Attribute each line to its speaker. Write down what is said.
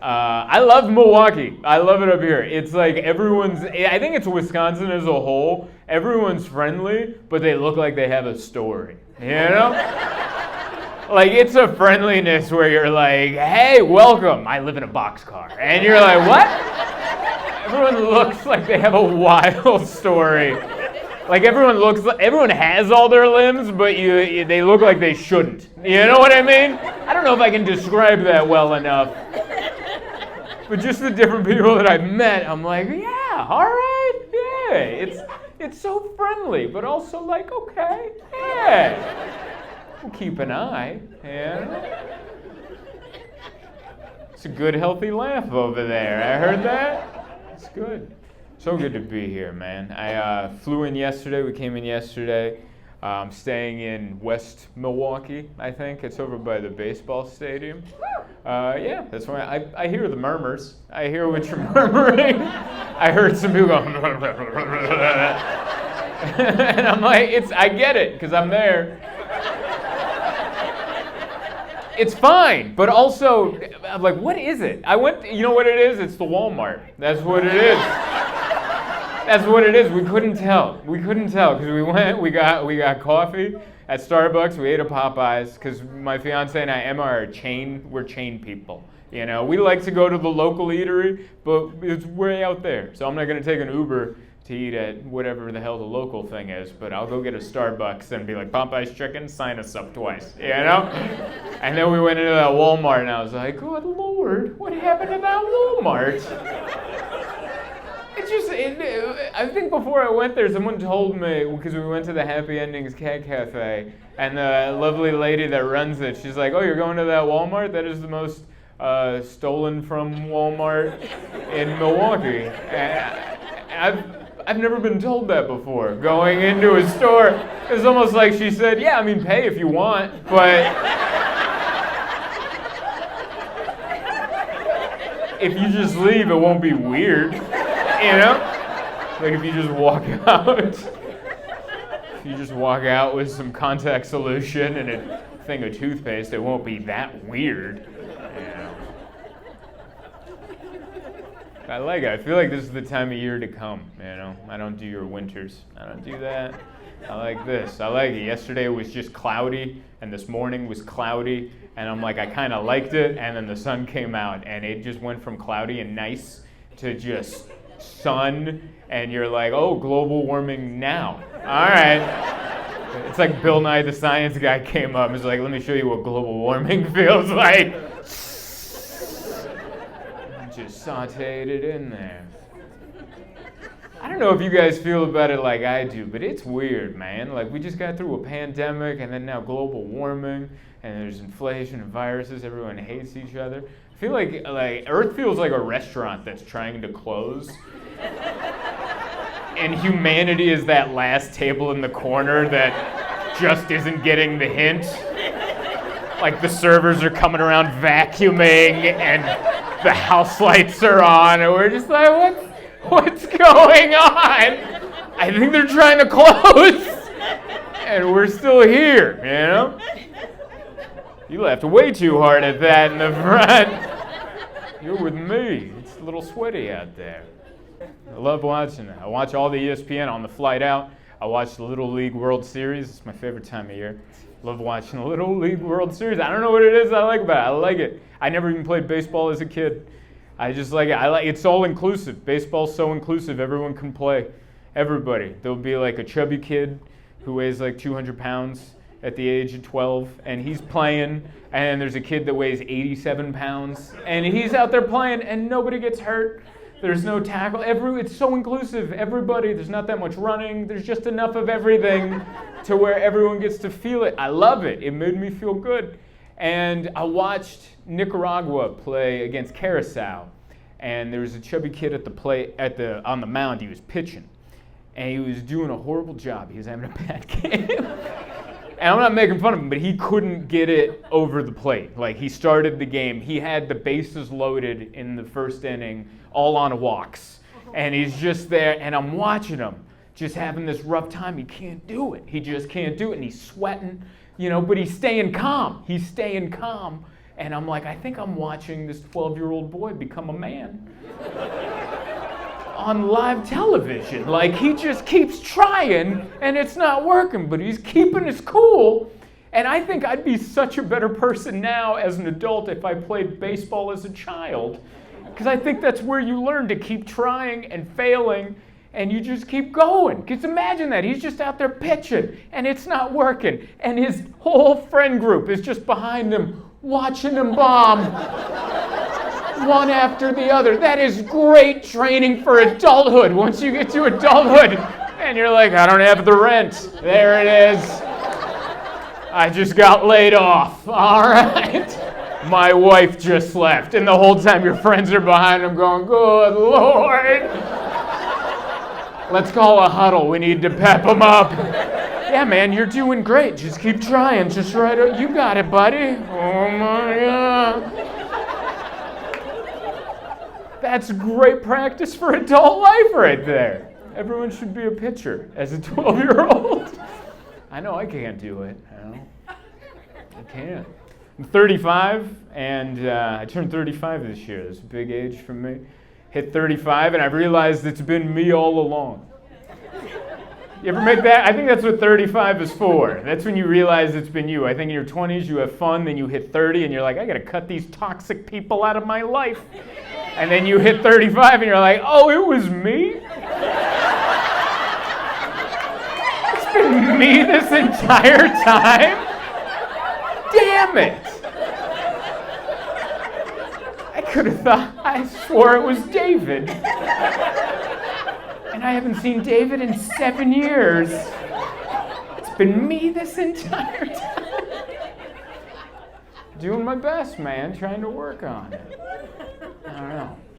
Speaker 1: I love Milwaukee. I love it up here. It's like I think it's Wisconsin as a whole. Everyone's friendly, but they look like they have a story. You know? Like, it's a friendliness where you're like, hey, welcome. I live in a boxcar. And you're like, what? Everyone looks like they have a wild story. Like, everyone has all their limbs, but they look like they shouldn't. You know what I mean? I don't know if I can describe that well enough. But just the different people that I've met, I'm like, yeah, all right, yeah. It's so friendly, but also like, okay, yeah. We'll keep an eye, yeah. It's a good, healthy laugh over there. I heard that. It's good. So good to be here, man. I flew in yesterday. We came in yesterday. I'm staying in West Milwaukee, I think. It's over by the baseball stadium. Yeah, that's why I hear the murmurs. I hear what you're murmuring. I heard some people go, and I'm like, I get it, because I'm there. It's fine, but also, I'm like, what is it? You know what it is? It's the Walmart. That's what it is. That's what it is. We couldn't tell because we got coffee at Starbucks. We ate at Popeyes because my fiance and I, Emma, we're chain people. You know, we like to go to the local eatery, but it's way out there. So I'm not going to take an Uber to eat at whatever the hell the local thing is, but I'll go get a Starbucks and be like, Popeye's chicken, sign us up twice, you know? And then we went into that Walmart and I was like, good Lord, what happened to that Walmart? I think before I went there, someone told me, because we went to the Happy Endings Cat Cafe, and the lovely lady that runs it, she's like, oh, you're going to that Walmart? That is the most stolen from Walmart in Milwaukee. And I've never been told that before. Going into a store, it's almost like she said, yeah, I mean, pay if you want, but if you just leave, it won't be weird, you know? Like if you just walk out with some contact solution and a thing of toothpaste, it won't be that weird. I like it. I feel like this is the time of year to come, you know. I don't do your winters. I don't do that. I like this. I like it. Yesterday was just cloudy, and this morning was cloudy, and I'm like, I kind of liked it, and then the sun came out, and it just went from cloudy and nice to just sun, and you're like, oh, global warming now. All right. It's like Bill Nye the Science Guy came up and was like, let me show you what global warming feels like. Just sauteed it in there. I don't know if you guys feel about it like I do, but it's weird, man. Like, we just got through a pandemic, and then now global warming, and there's inflation and viruses. Everyone hates each other. I feel like Earth feels like a restaurant that's trying to close. And humanity is that last table in the corner that just isn't getting the hint. Like, the servers are coming around vacuuming, and the house lights are on, and we're just like, what's going on? I think they're trying to close, and we're still here, you know? You laughed way too hard at that in the front. You're with me. It's a little sweaty out there. I love watching it. I watch all the ESPN on the flight out. I watch the Little League World Series. It's my favorite time of year. Love watching the Little League World Series. I don't know what it is I like about it. I like it. I never even played baseball as a kid. I just like it. It's all inclusive. Baseball's so inclusive. Everyone can play. Everybody. There'll be like a chubby kid who weighs like 200 pounds at the age of 12, and he's playing, and there's a kid that weighs 87 pounds, and he's out there playing, and nobody gets hurt. There's no tackle. It's so inclusive. Everybody, there's not that much running. There's just enough of everything to where everyone gets to feel it. I love it. It made me feel good. And I watched Nicaragua play against Curacao, and there was a chubby kid at the plate on the mound. He was pitching, and he was doing a horrible job. He was having a bad game. And I'm not making fun of him, but he couldn't get it over the plate. Like, he started the game. He had the bases loaded in the first inning, all on walks. And he's just there, and I'm watching him just having this rough time. He can't do it. He just can't do it, and he's sweating, you know, but he's staying calm. He's staying calm. And I'm like, I think I'm watching this 12-year-old boy become a man on live television. Like, he just keeps trying, and it's not working, but he's keeping his cool. And I think I'd be such a better person now as an adult if I played baseball as a child. Because I think that's where you learn to keep trying and failing, and you just keep going. Because imagine that. He's just out there pitching, and it's not working. And his whole friend group is just behind him, watching him bomb one after the other. That is great training for adulthood. Once you get to adulthood, and you're like, I don't have the rent. There it is. I just got laid off. All right. My wife just left. And the whole time your friends are behind him going, good Lord. Let's call a huddle. We need to pep him up. Yeah, man, you're doing great. Just keep trying. Just right up. You got it, buddy. Oh, my God. That's great practice for adult life right there. Everyone should be a pitcher as a 12-year-old. I know I can't do it. I can't. I'm 35, and I turned 35 this year. That's a big age for me. Hit 35, and I've realized it's been me all along. You ever make that? I think that's what 35 is for. That's when you realize it's been you. I think in your 20s you have fun, then you hit 30 and you're like, I gotta cut these toxic people out of my life. And then you hit 35 and you're like, oh, it was me? It's been me this entire time? Damn it! I could have thought, I swore it was David. And I haven't seen David in 7 years. It's been me this entire time. Doing my best, man, trying to work on it.